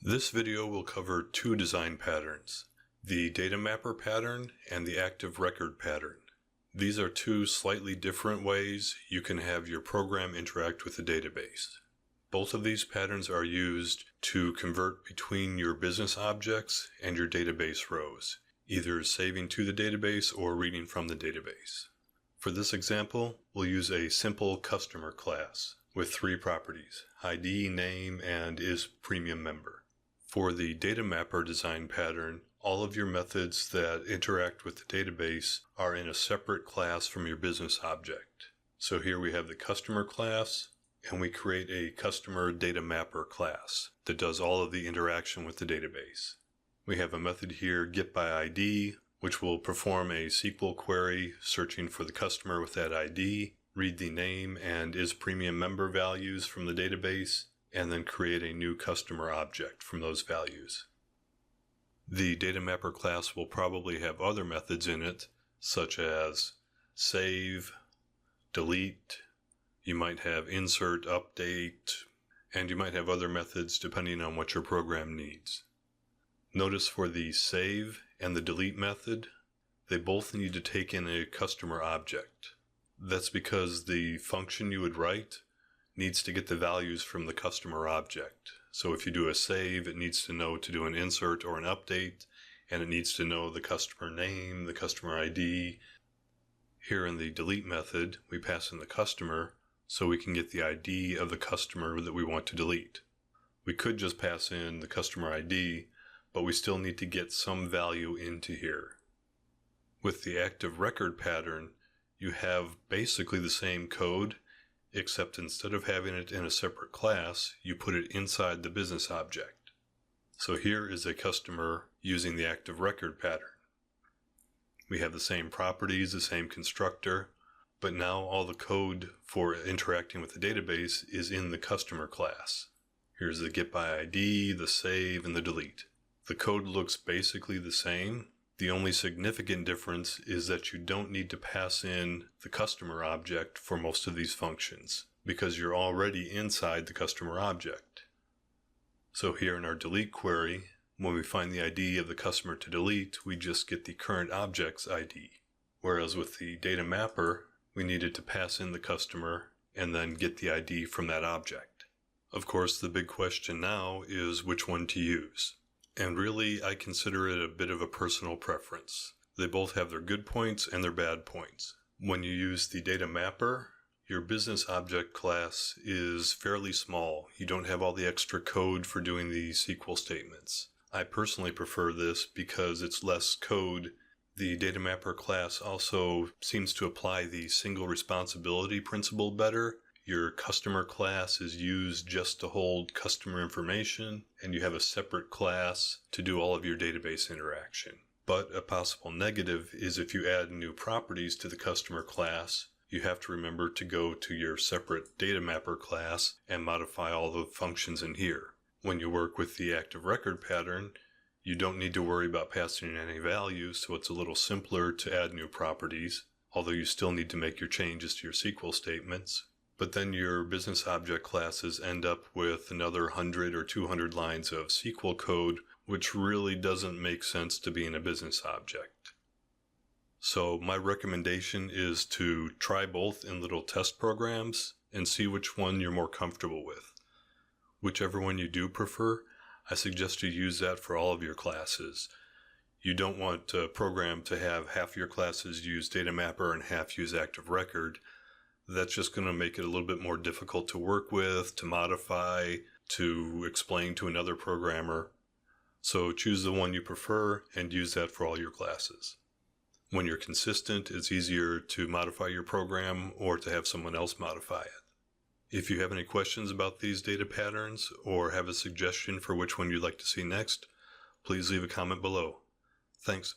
This video will cover two design patterns, the data mapper pattern and the active record pattern. These are two slightly different ways you can have your program interact with the database. Both of these patterns are used to convert between your business objects and your database rows, either saving to the database or reading from the database. For this example, we'll use a simple customer class with three properties, ID, name, and is premium member. For the data mapper design pattern, all of your methods that interact with the database are in a separate class from your business object. So here we have the customer class, and we create a customer data mapper class that does all of the interaction with the database. We have a method here, getById, which will perform a SQL query searching for the customer with that ID, read the name and is premium member values from the database, and then create a new customer object from those values. The data mapper class will probably have other methods in it, such as save, delete, you might have insert, update, and you might have other methods depending on what your program needs. Notice for the save and the delete method, they both need to take in a customer object. That's because the function you would write needs to get the values from the customer object. So if you do a save, it needs to know to do an insert or an update, and it needs to know the customer name, the customer ID. Here in the delete method, we pass in the customer so we can get the ID of the customer that we want to delete. We could just pass in the customer ID, but we still need to get some value into here. With the active record pattern, you have basically the same code, except instead of having it in a separate class, you put it inside the business object. So here is a customer using the active record pattern. We have the same properties, the same constructor, but now all the code for interacting with the database is in the customer class. Here's the getById, the save, and the delete. The code looks basically the same. The only significant difference is that you don't need to pass in the customer object for most of these functions because you're already inside the customer object. So here in our delete query, when we find the ID of the customer to delete, we just get the current object's ID. Whereas with the data mapper, we needed to pass in the customer and then get the ID from that object. Of course, the big question now is which one to use. And really, I consider it a bit of a personal preference. They both have their good points and their bad points. When you use the data mapper, your business object class is fairly small. You don't have all the extra code for doing the SQL statements. I personally prefer this because it's less code. The data mapper class also seems to apply the single responsibility principle better. Your customer class is used just to hold customer information, and you have a separate class to do all of your database interaction. But a possible negative is if you add new properties to the customer class, you have to remember to go to your separate data mapper class and modify all the functions in here. When you work with the active record pattern, you don't need to worry about passing in any values, so it's a little simpler to add new properties, although you still need to make your changes to your SQL statements. But then your business object classes end up with another 100 or 200 lines of SQL code, which really doesn't make sense to be in a business object. So my recommendation is to try both in little test programs and see which one you're more comfortable with. Whichever one you do prefer, I suggest you use that for all of your classes. You don't want a program to have half your classes use data mapper and half use active record. That's just going to make it a little bit more difficult to work with, to modify, to explain to another programmer. So choose the one you prefer and use that for all your classes. When you're consistent, it's easier to modify your program or to have someone else modify it. If you have any questions about these data patterns or have a suggestion for which one you'd like to see next, please leave a comment below. Thanks.